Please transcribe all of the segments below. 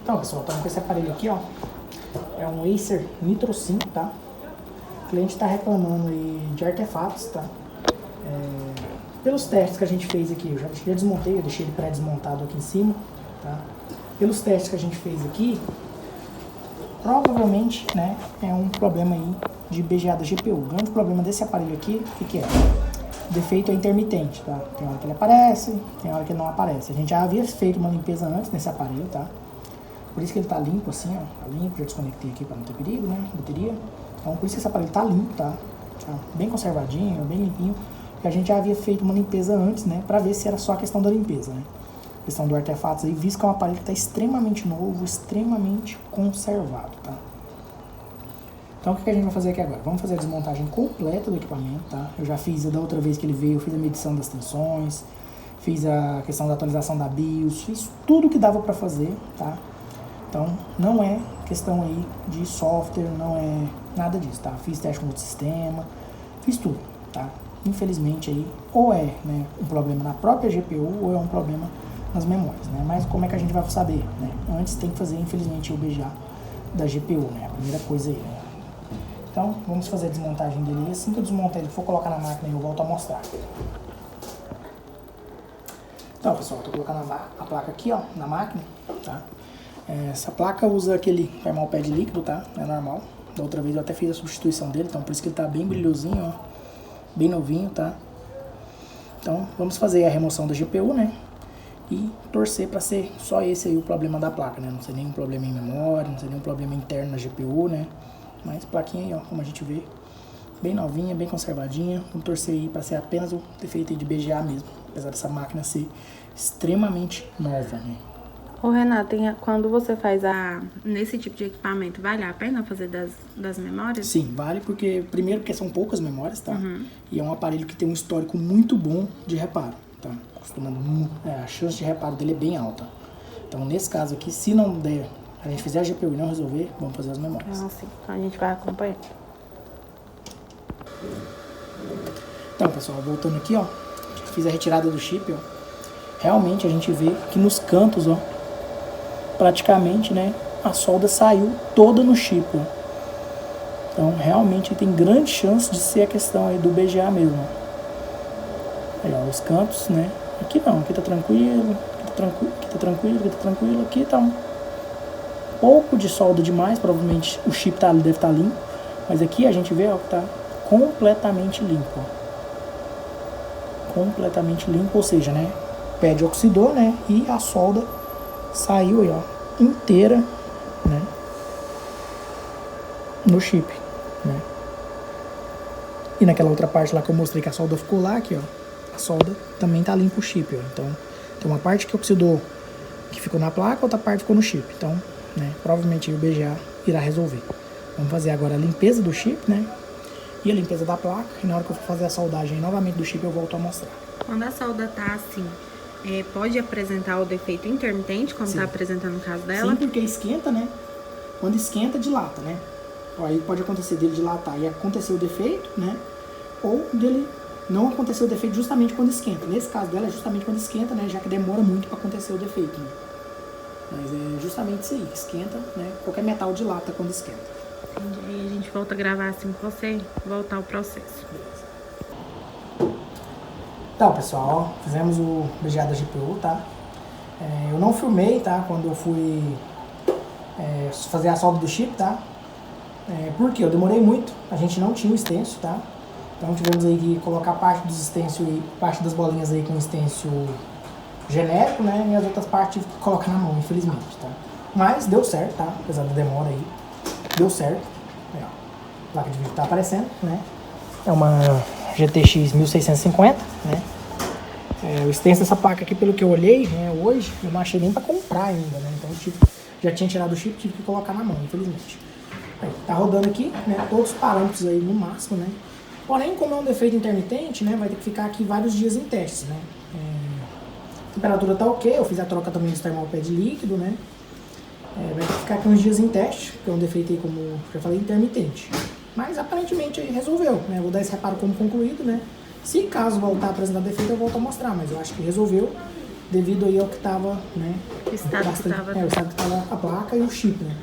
Então, pessoal, estamos com esse aparelho aqui, ó. É um Acer Nitro 5, tá? O cliente está reclamando aí de artefatos, tá? Pelos testes que a gente fez aqui, eu já desmontei, eu deixei ele pré-desmontado aqui em cima, tá? Pelos testes que a gente fez aqui, provavelmente, né, é um problema aí de BGA da GPU. O grande problema desse aparelho aqui, o que é? O defeito é intermitente, tá? Tem hora que ele aparece, tem hora que ele não aparece. A gente já havia feito uma limpeza antes nesse aparelho, tá? Por isso que ele tá limpo assim, ó. Tá limpo, já desconectei aqui para não ter perigo, né? Bateria. Então, por isso que esse aparelho tá limpo, tá? Bem conservadinho, bem limpinho. E a gente já havia feito uma limpeza antes, né? Pra ver se era só a questão da limpeza, né? A questão do artefatos aí, visto que é um aparelho que tá extremamente novo, extremamente conservado, tá? Então, o que a gente vai fazer aqui agora? Vamos fazer a desmontagem completa do equipamento, tá? Eu já fiz, da outra vez que ele veio, eu fiz a medição das tensões, fiz a questão da atualização da BIOS, fiz tudo que dava pra fazer, tá? Então, não é questão aí de software, não é nada disso, tá? Fiz teste com outro sistema, fiz tudo, tá? Infelizmente aí, ou é, né, um problema na própria GPU, ou é um problema nas memórias, né? Mas como é que a gente vai saber, né? Antes tem que fazer, infelizmente, o BGA da GPU, né? A primeira coisa aí, né? Então, vamos fazer a desmontagem dele e assim que eu desmontar ele, for colocar na máquina, eu volto a mostrar. Então, pessoal, eu tô colocando a placa aqui, ó, na máquina, tá? Essa placa usa aquele thermal pad líquido, tá? É normal. Da outra vez eu até fiz a substituição dele, então por isso que ele tá bem brilhosinho, ó. Bem novinho, tá? Então, vamos fazer a remoção da GPU, né? E torcer para ser só esse aí o problema da placa, né? Não ser nenhum problema em memória, não ser nenhum problema interno na GPU, né? Mas plaquinha aí, ó, como a gente vê, bem novinha, bem conservadinha. Vamos torcer aí para ser apenas o defeito aí de BGA mesmo, apesar dessa máquina ser extremamente nova, né? Ô Renato, quando você faz nesse tipo de equipamento, vale a pena fazer das memórias? Sim, vale porque, primeiro, porque são poucas memórias, tá? E é um aparelho que tem um histórico muito bom de reparo, tá? A chance de reparo dele é bem alta. Então, nesse caso aqui, se não der, a gente fizer a GPU e não resolver, vamos fazer as memórias. Ah, sim. Então, a gente vai acompanhar. Então, pessoal, voltando aqui, ó, fiz a retirada do chip, ó. Realmente, a gente vê que nos cantos, ó, praticamente, né, a solda saiu toda no chip, ó. Então, realmente, tem grande chance de ser a questão aí do BGA mesmo. Aí, ó, os cantos, né, aqui não, aqui tá tranquilo, aqui tá tranquilo, aqui tá tranquilo, aqui tá tranquilo, aqui tá um pouco de solda demais, provavelmente o chip deve estar limpo, mas aqui a gente vê, ó, que tá completamente limpo, ó. Completamente limpo, ou seja, né, o pad oxidou, né, e a solda saiu aí, ó, inteira, né, no chip, né. E naquela outra parte lá que eu mostrei que a solda ficou lá, aqui, ó, a solda também tá limpo o chip, ó. Então, tem uma parte que oxidou, que ficou na placa, outra parte ficou no chip. Então, né, provavelmente o BGA irá resolver. Vamos fazer agora a limpeza do chip, né, e a limpeza da placa. E na hora que eu for fazer a soldagem novamente do chip, eu volto a mostrar. Quando a solda tá assim, pode apresentar o defeito intermitente, como tá apresentando no caso dela? Sim, porque esquenta, né? Quando esquenta, dilata, né? Aí pode acontecer dele dilatar e acontecer o defeito, né? Ou dele não acontecer o defeito justamente quando esquenta. Nesse caso dela é justamente quando esquenta, né? Já que demora muito para acontecer o defeito, né? Mas é justamente isso aí, esquenta, né? Qualquer metal dilata quando esquenta. Entendi. Aí a gente volta a gravar assim com você, voltar ao processo. Beleza. Então, pessoal, ó, fizemos o BGA da GPU, tá? Eu não filmei, tá? Quando eu fui fazer a solda do chip, tá? Porque eu demorei muito, a gente não tinha o extenso, tá? Então tivemos aí que colocar parte dos extensos e parte das bolinhas aí com extenso genérico, né? E as outras partes tive que colocar na mão, infelizmente, tá? Mas deu certo, tá? Apesar da demora aí, deu certo. Aí, ó, a placa de vídeo tá aparecendo, né? É uma GTX 1650, né? O extenso dessa placa aqui, pelo que eu olhei, né, hoje, eu não achei nem pra comprar ainda, né? Então já tinha tirado o chip, tive que colocar na mão, infelizmente. Aí, tá rodando aqui, né? Todos os parâmetros aí no máximo, né? Porém, como é um defeito intermitente, né? Vai ter que ficar aqui vários dias em testes, né? A temperatura tá ok, eu fiz a troca também do thermal pad líquido, né? Vai ter que ficar aqui uns dias em teste, porque é um defeito aí, como já falei, intermitente. Mas aparentemente aí resolveu, né? Vou dar esse reparo como concluído, né? Se caso voltar a apresentar defeito, eu volto a mostrar, mas eu acho que resolveu. devido aí ao que estava, né? O estado que tava. o estado que estava a placa e o chip, né?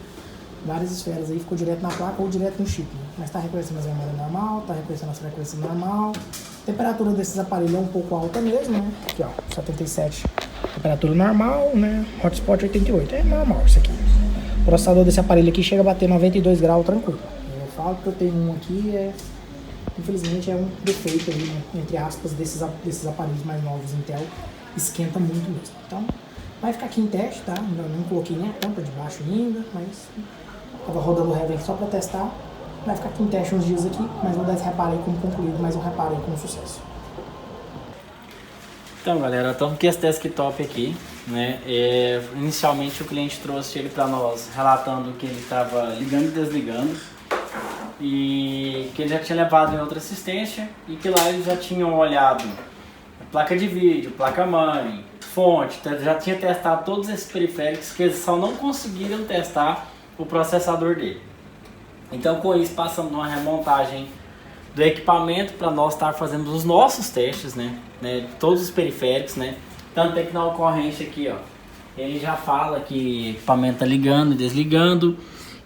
Várias esferas aí, ficou direto na placa ou direto no chip, né? Mas está reconhecendo as memórias normal, está reconhecendo a frequência normal. A temperatura desses aparelhos é um pouco alta mesmo, né? Aqui, ó, 77. Temperatura normal, né? Hotspot 88. É normal isso aqui. O processador desse aparelho aqui chega a bater 92 graus tranquilo. Eu falo que eu tenho um aqui, infelizmente é um defeito aí, né? Entre aspas, desses aparelhos mais novos Intel. Esquenta muito mesmo. Então, vai ficar aqui em teste, tá? Não coloquei nem a tampa de baixo ainda, mas tava rodando o Heaven só pra testar. Vai ficar aqui em teste uns dias aqui, mas vou dar esse reparo aí como concluído, mas um reparo aí como sucesso. Então, galera, estamos com esse desktop aqui, né? Inicialmente o cliente trouxe ele para nós relatando que ele estava ligando e desligando e que ele já tinha levado em outra assistência e que lá eles já tinham olhado placa de vídeo, placa-mãe, fonte, já tinha testado todos esses periféricos que eles só não conseguiram testar o processador dele. Então, com isso, passamos uma remontagem do equipamento para nós estar fazendo os nossos testes, né? Todos os periféricos, né? Tanto é que na ocorrência aqui, ó, ele já fala que o equipamento está ligando e desligando,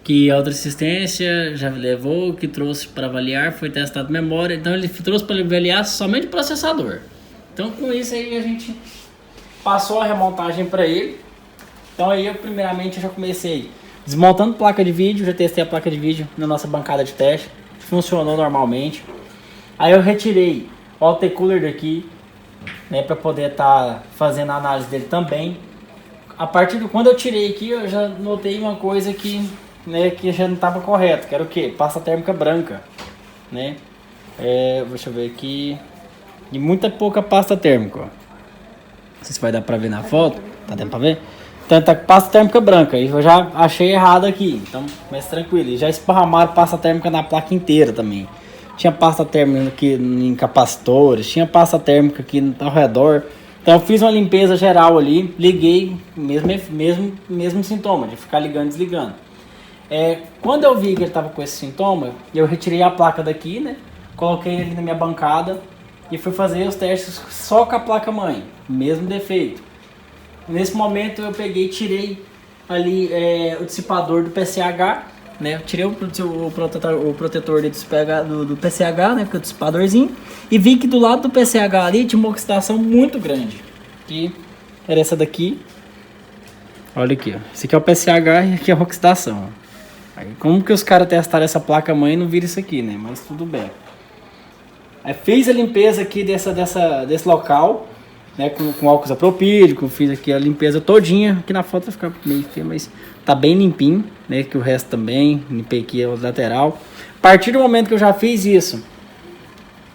que a outra assistência já levou, que trouxe para avaliar, foi testado memória, então ele trouxe para avaliar somente o processador. Então, com isso aí a gente passou a remontagem para ele. Então aí eu primeiramente já comecei desmontando placa de vídeo, já testei a placa de vídeo na nossa bancada de teste, funcionou normalmente. Aí eu retirei o autocooler daqui, né, para poder estar fazendo a análise dele também. A partir do quando eu tirei aqui, eu já notei uma coisa que, né, que já não estava correto, que era o que? Pasta térmica branca, né? Deixa eu ver aqui. E muita pouca pasta térmica, ó. Não sei se vai dar pra ver na foto. Tá dando pra ver? Então tá com pasta térmica branca. E eu já achei errado aqui. Então, mas tranquilo. E já esparramaram pasta térmica na placa inteira também. Tinha pasta térmica aqui em capacitores. Tinha pasta térmica aqui ao redor. Então eu fiz uma limpeza geral ali. Liguei. Mesmo sintoma de ficar ligando e desligando. Quando eu vi que ele tava com esse sintoma, eu retirei a placa daqui, né? Coloquei ele na minha bancada. E fui fazer os testes só com a placa-mãe, mesmo defeito. Nesse momento eu peguei e tirei ali o dissipador do PCH, né? Eu tirei o protetor do PCH, né? Que é o dissipadorzinho. E vi que do lado do PCH ali tinha uma oxidação muito grande. Que era essa daqui. Olha aqui, ó. Esse aqui é o PCH e aqui é a oxidação. Aí, como que os caras testaram essa placa-mãe e não viram isso aqui, né? Mas tudo bem. Aí fiz a limpeza aqui desse local, né, com álcool isopropílico, fiz aqui a limpeza todinha, aqui na foto vai ficar meio feio, mas tá bem limpinho, né, que o resto também, limpei aqui a lateral. A partir do momento que eu já fiz isso,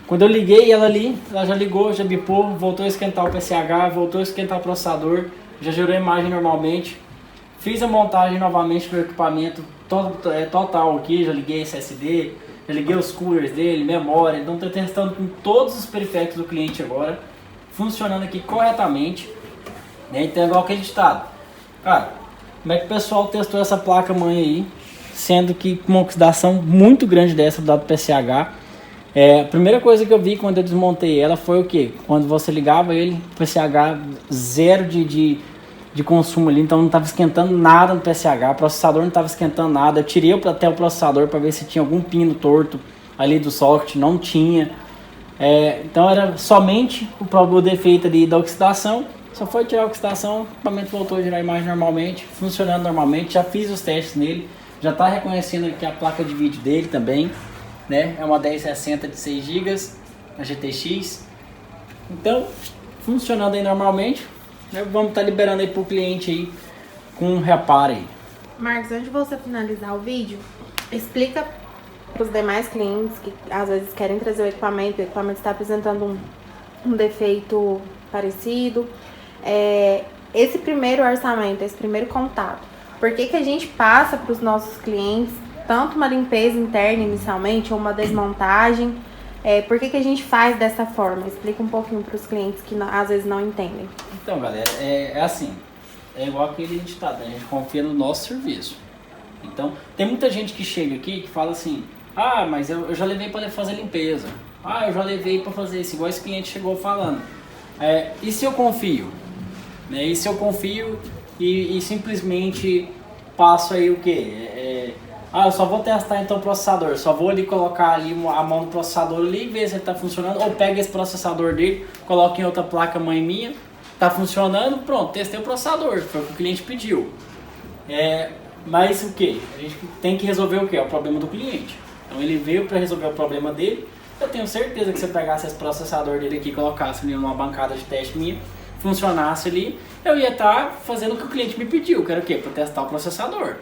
quando eu liguei ela ali, ela já ligou, já bipou, voltou a esquentar o PCH, voltou a esquentar o processador, já gerou a imagem normalmente. Fiz a montagem novamente do equipamento total aqui, já liguei SSD, já liguei os coolers dele, memória, então estou testando com todos os periféricos do cliente agora, funcionando aqui corretamente, né? Então igual aquele ditado. Cara, como é que o pessoal testou essa placa-mãe aí, sendo que com uma oxidação muito grande dessa do PCH? A primeira coisa que eu vi quando eu desmontei ela foi o que? Quando você ligava ele, PCH zero de consumo ali, então não estava esquentando nada no PCH, o processador não estava esquentando nada. Eu tirei até o processador para ver se tinha algum pino torto ali do socket, não tinha. Então era somente o defeito ali da oxidação. Só foi tirar a oxidação, o equipamento voltou a girar a imagem normalmente, funcionando normalmente. Já fiz os testes nele, já está reconhecendo aqui a placa de vídeo dele também, né? É uma 1060 de 6 GB, a GTX. Então, funcionando aí normalmente. Vamos estar liberando aí pro cliente aí com um reparo aí. Marcos, antes de você finalizar o vídeo, explica para os demais clientes que às vezes querem trazer o equipamento está apresentando um defeito parecido. Esse primeiro orçamento, esse primeiro contato, por que a gente passa para os nossos clientes tanto uma limpeza interna inicialmente ou uma desmontagem? Por que a gente faz dessa forma? Explica um pouquinho para os clientes que às vezes não entendem. Então, galera, é assim, é igual aquele ditado, né? A gente confia no nosso serviço. Então, tem muita gente que chega aqui que fala assim, mas eu já levei para fazer limpeza, eu já levei para fazer isso, igual esse cliente chegou falando. E se eu confio? né? E se eu confio e simplesmente passo aí o quê? Eu só vou testar então o processador, só vou ali colocar ali a mão no processador ali e ver se ele está funcionando, ou pega esse processador dele, coloco em outra placa mãe minha, está funcionando, pronto, testei o processador, foi o que o cliente pediu. Mas o que? A gente tem que resolver o que? É o problema do cliente. Então ele veio para resolver o problema dele. Eu tenho certeza que se eu pegasse esse processador dele aqui e colocasse ali numa bancada de teste minha, funcionasse ali, eu ia estar fazendo o que o cliente me pediu, que era o quê? Para testar o processador,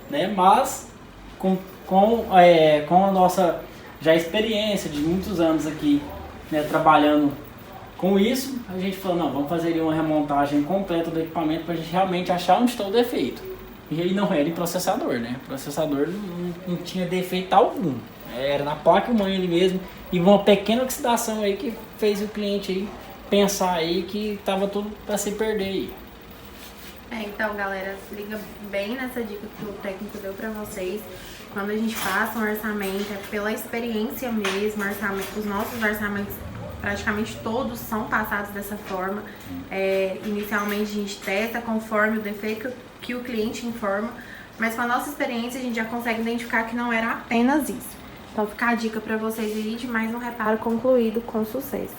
né? Mas com a nossa já experiência de muitos anos aqui, né, trabalhando com isso, a gente falou, não, vamos fazer ali uma remontagem completa do equipamento para a gente realmente achar onde está o defeito. E ele não era em processador, né? O processador não tinha defeito algum. Era na placa-mãe ali mesmo. E uma pequena oxidação aí que fez o cliente aí pensar aí que estava tudo para se perder aí. Então, galera, liga bem nessa dica que o técnico deu para vocês. Quando a gente passa um orçamento, é pela experiência mesmo. Os nossos orçamentos, praticamente todos são passados dessa forma. Inicialmente a gente testa conforme o defeito que o cliente informa, mas com a nossa experiência a gente já consegue identificar que não era apenas isso. Então fica a dica para vocês aí de mais um reparo concluído com sucesso.